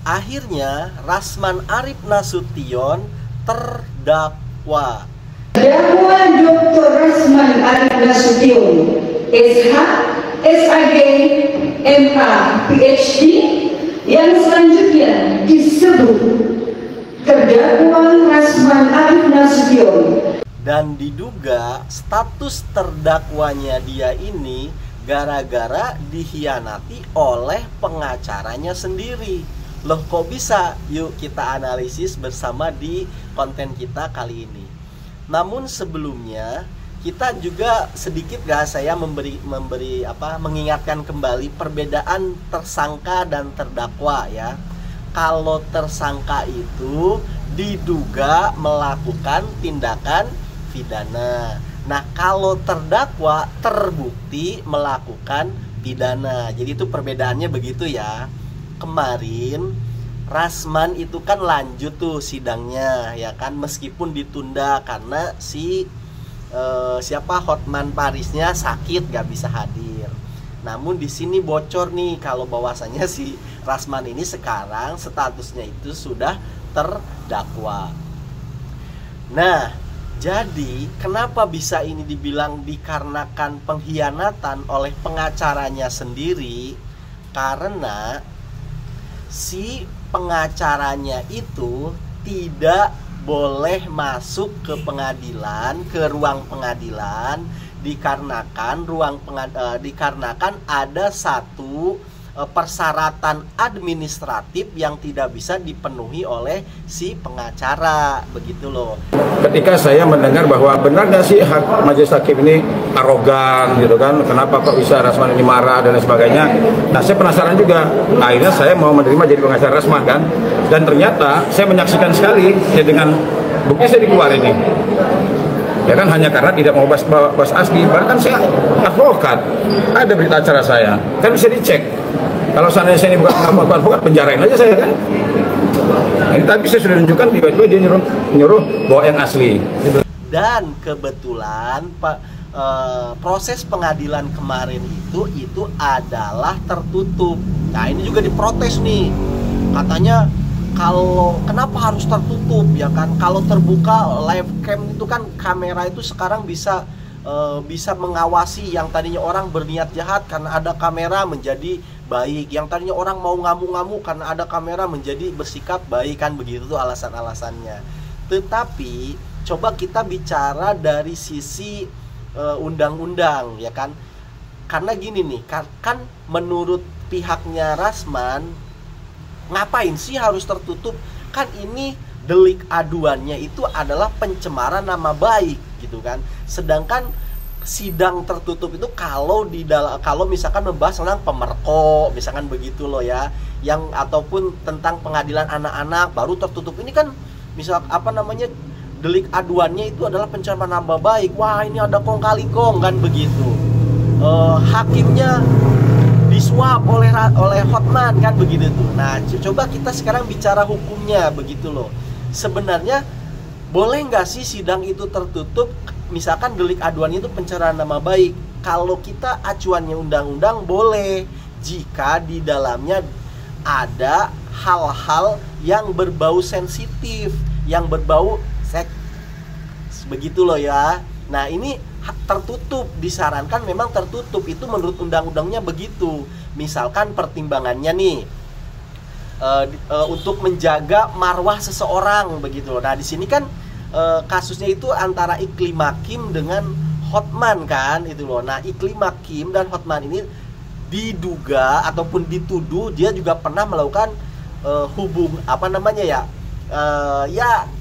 Akhirnya Rasman Arif Nasution terdakwa. Terdakwa Dr. Rasman Arif Nasution, SH, SAG, MA, PhD, yang selanjutnya disebut terdakwa Rasman Arif Nasution. Dan diduga status terdakwanya dia ini gara-gara dikhianati oleh pengacaranya sendiri. Loh, kok bisa? Yuk kita analisis bersama di konten kita kali ini. Namun sebelumnya kita juga sedikit saya mengingatkan kembali perbedaan tersangka dan terdakwa ya. Kalau tersangka itu diduga melakukan tindakan pidana. Nah, kalau terdakwa terbukti melakukan pidana. Jadi itu perbedaannya begitu ya. Kemarin Rasman itu kan lanjut tuh sidangnya ya kan, meskipun ditunda karena Hotman Parisnya sakit gak bisa hadir. Namun di sini bocor nih kalau bahwasannya si Rasman ini sekarang statusnya itu sudah terdakwa. Nah, jadi kenapa bisa ini dibilang dikarenakan pengkhianatan oleh pengacaranya sendiri? Karena si pengacaranya itu tidak boleh masuk ke pengadilan, ke ruang pengadilan, dikarenakan ada satu persyaratan administratif yang tidak bisa dipenuhi oleh si pengacara, begitu loh. Ketika saya mendengar bahwa benar nggak sih majelis hakim ini arogan gitu kan, kenapa kok bisa Rasman ini marah dan lain sebagainya. Nah, saya penasaran juga. Akhirnya saya mau menerima jadi pengacara Rasman kan, dan ternyata saya menyaksikan sekali ya, dengan bukti saya dikeluarin nih. Ya kan, hanya karena tidak mau bahas asli. Bahkan saya advokat, ada berita acara saya, kan bisa dicek. Kalau seandainya saya ini bukan advokat, penjarain aja saya kan. Ini tapi saya sudah tunjukkan, tiba-tiba dia nyuruh bawa yang asli. Dan kebetulan proses pengadilan kemarin itu adalah tertutup. Nah, ini juga diprotes nih. Katanya kalau kenapa harus tertutup ya kan? Kalau terbuka live cam itu kan, kamera itu sekarang bisa mengawasi yang tadinya orang berniat jahat karena ada kamera menjadi baik, yang tadinya orang mau ngamuk-ngamuk karena ada kamera menjadi bersikap baik kan, begitu tuh alasan-alasannya. Tetapi coba kita bicara dari sisi undang-undang ya kan. Karena gini nih, kan menurut pihaknya Rasman, ngapain sih harus tertutup? Kan ini delik aduannya itu adalah pencemaran nama baik gitu kan. Sedangkan sidang tertutup itu kalau misalkan membahas tentang pemerko, misalkan begitu loh ya, yang ataupun tentang pengadilan anak-anak baru tertutup. Ini kan misal delik aduannya itu adalah pencemaran nama baik. Wah, ini ada kong kali kong kan begitu. Hakimnya disuap oleh Hotman kan begitu tuh. Nah, coba kita sekarang bicara hukumnya begitu loh. Sebenarnya boleh nggak sih sidang itu tertutup? Misalkan delik aduannya itu pencemaran nama baik. Kalau kita acuannya undang-undang boleh, jika di dalamnya ada hal-hal yang berbau sensitif, yang berbau seks, begitu loh ya. Nah, ini tertutup, disarankan memang tertutup, itu menurut undang-undangnya begitu. Misalkan pertimbangannya nih untuk menjaga marwah seseorang begitu loh. Nah, di sini kan kasusnya itu antara Iklim Hakim dengan Hotman kan itu loh. Nah, Iklim Hakim dan Hotman ini diduga ataupun dituduh dia juga pernah melakukan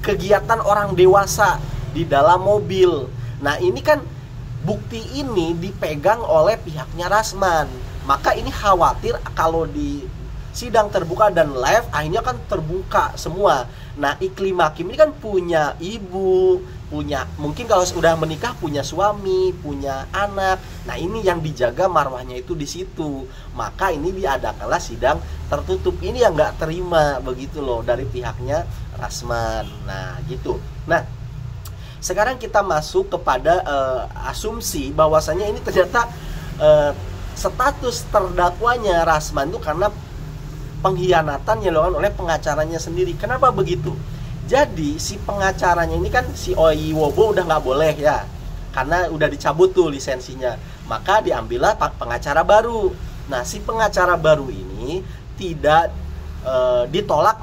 kegiatan orang dewasa di dalam mobil. Nah, ini kan bukti ini dipegang oleh pihaknya Rasman. Maka ini khawatir kalau di sidang terbuka dan live akhirnya kan terbuka semua. Nah, Iklim Hakim ini kan punya ibu, punya mungkin kalau sudah menikah punya suami, punya anak. Nah, ini yang dijaga marwahnya itu di situ. Maka ini diadakanlah sidang tertutup. Ini yang nggak terima begitu loh dari pihaknya Rasman. Nah, gitu. Nah, sekarang kita masuk kepada asumsi bahwasanya ini ternyata status terdakwanya Rasman itu karena pengkhianatan yang dilakukan oleh pengacaranya sendiri. Kenapa begitu? Jadi si pengacaranya ini kan si Oi Wobo udah nggak boleh ya, karena udah dicabut tuh lisensinya. Maka diambillah pengacara baru. Nah si pengacara baru ini tidak ditolak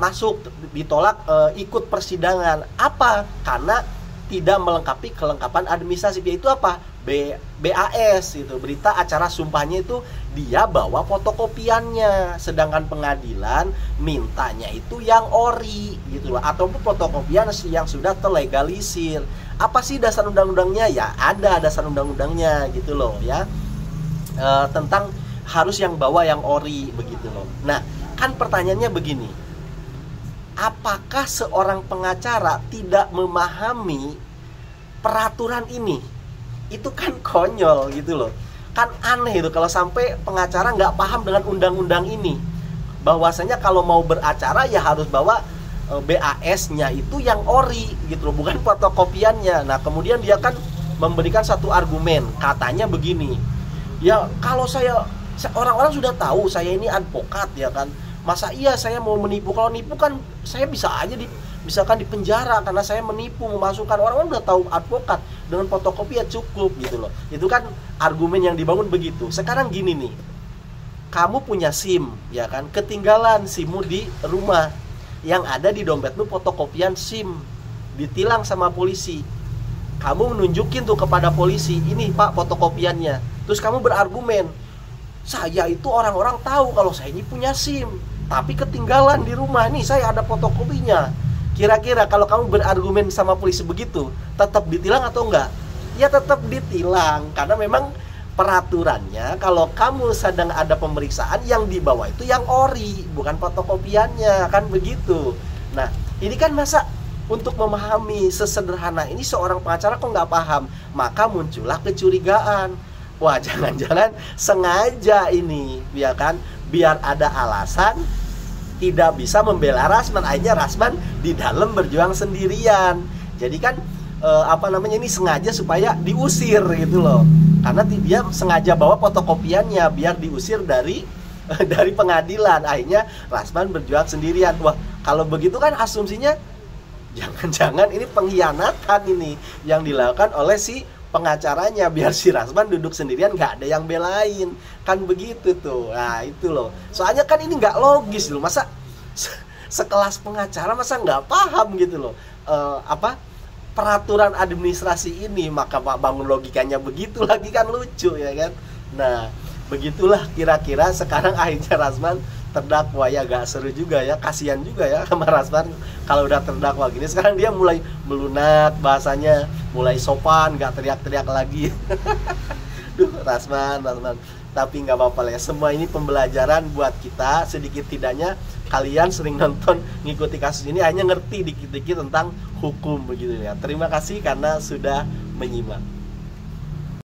ikut persidangan. Apa? Karena tidak melengkapi kelengkapan administratif, yaitu apa? BAS itu, berita acara sumpahnya itu dia bawa fotokopiannya, sedangkan pengadilan mintanya itu yang ori gitu loh, ataupun fotokopian yang sudah terlegalisir. Apa sih dasar undang-undangnya? Ya ada dasar undang-undangnya gitu loh ya, tentang harus yang bawa yang ori begitu loh. Nah kan pertanyaannya begini, apakah seorang pengacara tidak memahami peraturan ini? Itu kan konyol gitu loh. Kan aneh itu kalau sampai pengacara nggak paham dengan undang-undang ini, bahwasanya kalau mau beracara ya harus bawa BAS-nya itu yang ori gitu loh, bukan fotokopiannya. Nah kemudian dia kan memberikan satu argumen, katanya begini, ya kalau orang-orang sudah tahu saya ini advokat ya kan, masa iya saya mau menipu? Kalau nipu kan saya bisa aja misalkan di penjara karena saya menipu, memasukkan. Orang udah tahu advokat, dengan fotokopi ya cukup gitu loh. Itu kan argumen yang dibangun begitu. Sekarang gini nih, kamu punya SIM ya kan, ketinggalan SIMmu di rumah, yang ada di dompetmu fotokopian SIM, ditilang sama polisi. Kamu menunjukin tuh kepada polisi, ini Pak fotokopiannya. Terus kamu berargumen, saya itu orang-orang tahu kalau saya ini punya SIM, tapi ketinggalan di rumah, nih saya ada fotokopinya. Kira-kira kalau kamu berargumen sama polisi begitu, tetap ditilang atau enggak? Ya tetap ditilang, karena memang peraturannya kalau kamu sedang ada pemeriksaan yang dibawa itu yang ori, bukan fotokopiannya, kan begitu. Nah ini kan masa untuk memahami sesederhana ini seorang pengacara kok nggak paham? Maka muncullah kecurigaan, wah jangan-jangan sengaja ini ya kan, biar ada alasan tidak bisa membela Rasman, akhirnya Rasman di dalam berjuang sendirian. Jadi kan ini sengaja supaya diusir gitu loh, karena dia sengaja bawa fotokopiannya biar diusir dari pengadilan. Akhirnya Rasman berjuang sendirian. Wah kalau begitu kan asumsinya jangan-jangan ini pengkhianatan ini yang dilakukan oleh si pengacaranya, biar si Rasman duduk sendirian, nggak ada yang belain, kan begitu tuh. Nah itu loh, soalnya kan ini nggak logis loh, masa sekelas pengacara masa nggak paham gitu loh peraturan administrasi ini. Maka bangun logikanya begitu lagi kan lucu ya kan. Nah begitulah kira-kira sekarang akhirnya Rasman terdakwa. Ya gak seru juga ya, kasihan juga ya sama Rasman kalau udah terdakwa gini. Sekarang dia mulai melunak bahasanya, mulai sopan, gak teriak-teriak lagi. Duh Rasman. Tapi nggak apa-apa lah ya, semua ini pembelajaran buat kita. Sedikit tidaknya kalian sering nonton, ngikuti kasus ini, hanya ngerti dikit-dikit tentang hukum begitu ya. Terima kasih karena sudah menyimak.